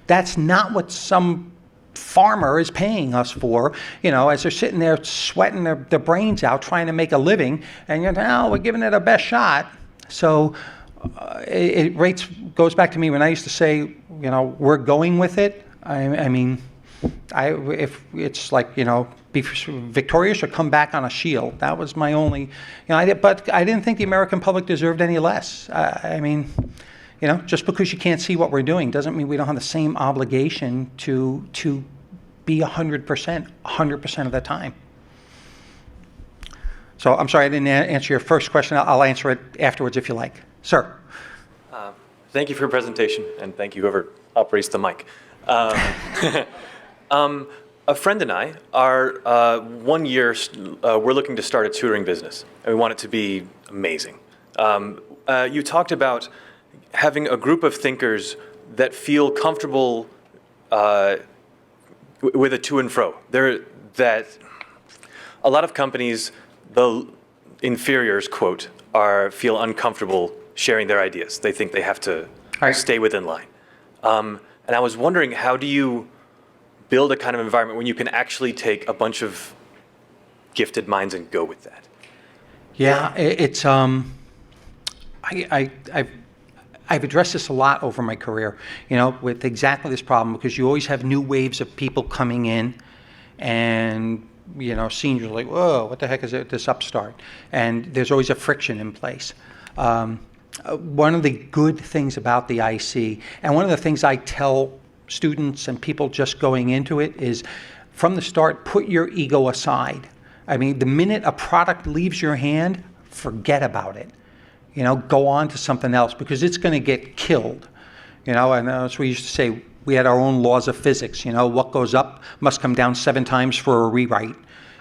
That's not what some farmer is paying us for, as they're sitting there sweating their brains out trying to make a living, and we're giving it our best shot. So it goes back to me when I used to say, we're going with it. I mean, if it's like, be victorious or come back on a shield. That was my only, but I didn't think the American public deserved any less. I mean, just because you can't see what we're doing doesn't mean we don't have the same obligation to be 100% of the time. So I'm sorry I didn't answer your first question. I'll answer it afterwards if you like. Sir.
Thank you for your presentation, and thank you whoever operates the mic. A friend and I are 1 year, we're looking to start a tutoring business, and we want it to be amazing. You talked about having a group of thinkers that feel comfortable with a to and fro. That a lot of companies, the inferiors, quote, feel uncomfortable sharing their ideas. They think they have to stay within line. And I was wondering, how do you build a kind of environment when you can actually take a bunch of gifted minds and go with that?
Yeah, it's I've addressed this a lot over my career, with exactly this problem, because you always have new waves of people coming in, and seniors are like, whoa, what the heck is this upstart? And there's always a friction in place. One of the good things about the IC, and one of the things I tell students and people just going into it, is from the start, put your ego aside. I mean, the minute a product leaves your hand, forget about it. Go on to something else, because it's going to get killed. And as we used to say, we had our own laws of physics. What goes up must come down 7 times for a rewrite.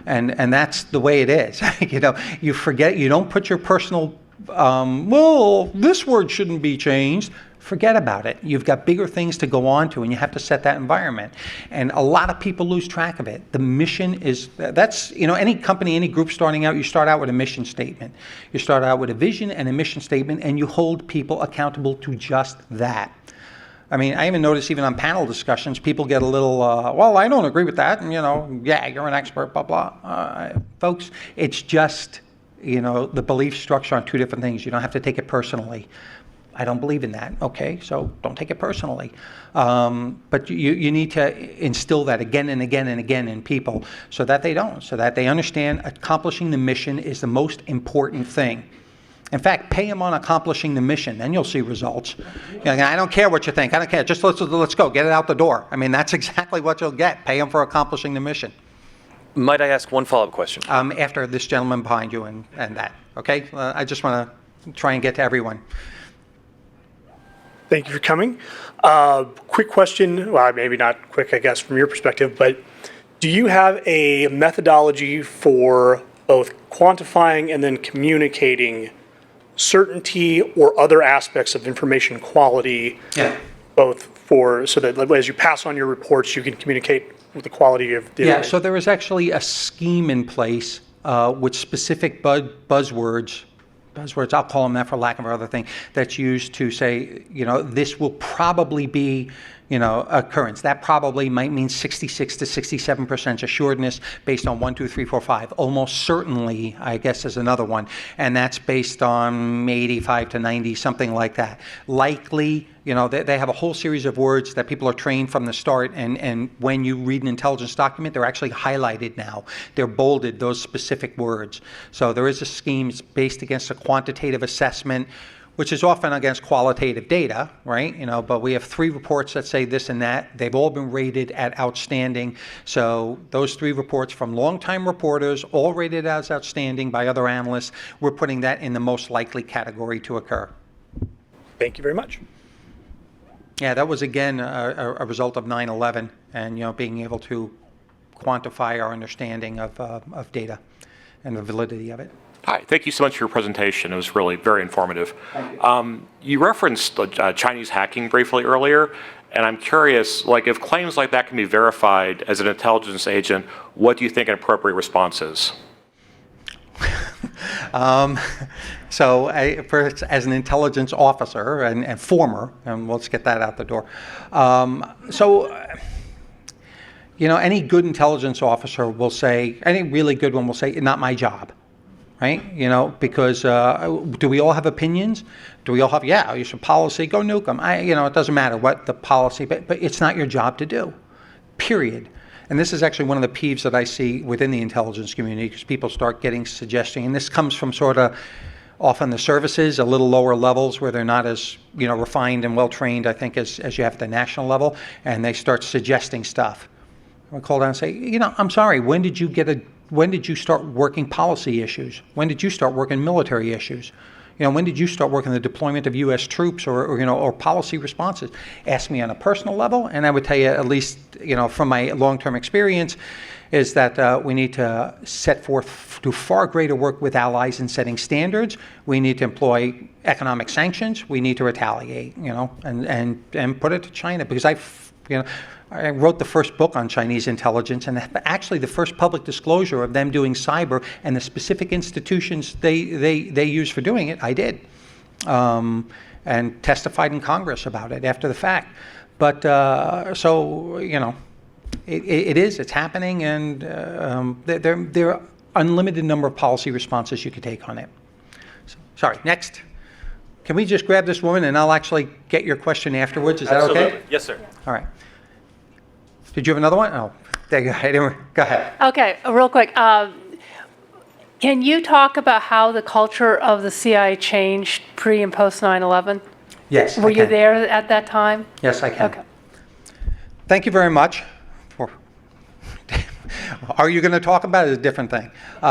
And that's the way it is. You forget, you don't put your personal, well, this word shouldn't be changed. Forget about it. You've got bigger things to go on to, and you have to set that environment. And a lot of people lose track of it. The mission is, any company, any group starting out, you start out with a mission statement. You start out with a vision and a mission statement, and you hold people accountable to just that. I mean, I even notice even on panel discussions, people get a little, well, I don't agree with that, and yeah, you're an expert, blah, blah. Folks, it's just, the belief structure on 2 different things. You don't have to take it personally. I don't believe in that. Okay, so don't take it personally. But you need to instill that again and again and again in people, so that they don't, so that they understand accomplishing the mission is the most important thing. In fact, pay them on accomplishing the mission, then you'll see results. I don't care what you think. I don't care. Just let's go. Get it out the door. I mean, that's exactly what you'll get. Pay them for accomplishing the mission.
Might I ask one follow-up question?
After this gentleman behind you and that. Okay? I just want to try and get to everyone.
Thank you for coming. Quick question, well, maybe not quick, I guess, from your perspective, but do you have a methodology for both quantifying and then communicating certainty or other aspects of information quality, both so that as you pass on your reports, you can communicate with the quality of the information?
So there is actually a scheme in place with specific buzzwords, I'll call them that for lack of another thing, that's used to say, this will probably be, occurrence. That probably might mean 66 to 67% assuredness based on 1, 2, 3, 4, 5. Almost certainly, I guess, is another one. And that's based on 85 to 90, something like that. Likely, they have a whole series of words that people are trained from the start. And when you read an intelligence document, they're actually highlighted now. They're bolded, those specific words. So there is a scheme. It's based against a quantitative assessment, which is often against qualitative data, right? But we have 3 reports that say this and that. They've all been rated at outstanding. So those 3 reports from longtime reporters, all rated as outstanding by other analysts, we're putting that in the most likely category to occur.
Thank you very much.
Yeah, that was, again, a result of 9/11 and, being able to quantify our understanding of data and the validity of it.
Hi, thank you so much for your presentation. It was really very informative. You referenced Chinese hacking briefly earlier, and I'm curious, if claims like that can be verified as an intelligence agent, what do you think an appropriate response is?
So first, as an intelligence officer and former, and let's get that out the door. Any good intelligence officer will say, any really good one will say, not my job. Right? Because do we all have opinions? Do we all have, you should policy, go nuke them. It doesn't matter what the policy, but it's not your job to do, period. And this is actually one of the peeves that I see within the intelligence community, because people start getting suggesting, and this comes from sort of often the services, a little lower levels where they're not as, refined and well-trained, I think, as you have at the national level, and they start suggesting stuff. I call down and say, I'm sorry, when did you start working policy issues? When did you start working military issues? When did you start working the deployment of U.S. troops or policy responses? Ask me on a personal level, and I would tell you, at least, from my long-term experience, is that we need to set forth, do far greater work with allies in setting standards. We need to employ economic sanctions. We need to retaliate, and put it to China, because I wrote the first book on Chinese intelligence, and actually the first public disclosure of them doing cyber and the specific institutions they use for doing it, I did, and testified in Congress about it after the fact. But it's happening, and there are unlimited number of policy responses you could take on it. So, sorry, next. can we just grab this woman and I'll actually get your question afterwards? Is that okay?
Absolutely. Yes, sir.
All right. Did you have another one? Oh, there you go. Go ahead.
Okay, real quick. Can you talk about how the culture of the CIA changed pre and post 9/11?
Yes.
Were you there at that time?
Yes, I can.
Okay.
Thank you very much. Are you going to talk about it? Is a different thing. Do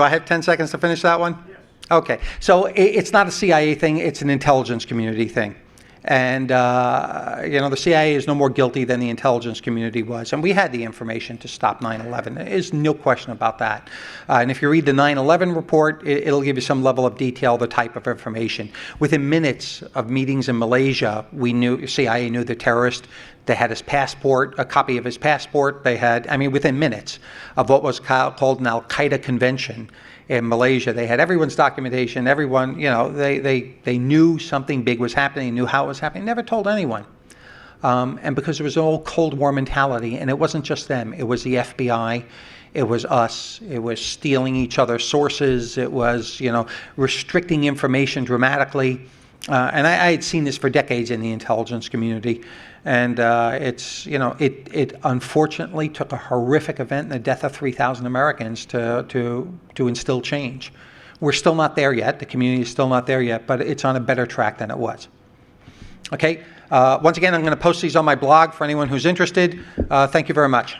I have 10 seconds to finish that one? Yes. Okay. So it's not a CIA thing. It's an intelligence community thing. And, the CIA is no more guilty than the intelligence community was. And we had the information to stop 9/11. There's no question about that. And if you read the 9/11 report, it'll give you some level of detail, the type of information. Within minutes of meetings in Malaysia, CIA knew the terrorist. They had his passport, a copy of his passport. They had, within minutes of what was called an Al-Qaeda convention in Malaysia. They had everyone's documentation. Everyone, they knew something big was happening, knew how it was happening, never told anyone. And because there was an old Cold War mentality, and it wasn't just them, it was the FBI, it was us, it was stealing each other's sources, it was, restricting information dramatically. And I had seen this for decades in the intelligence community. And it unfortunately took a horrific event and the death of 3,000 Americans to instill change. We're still not there yet. The community is still not there yet, but it's on a better track than it was. Okay. Once again, I'm going to post these on my blog for anyone who's interested. Thank you very much.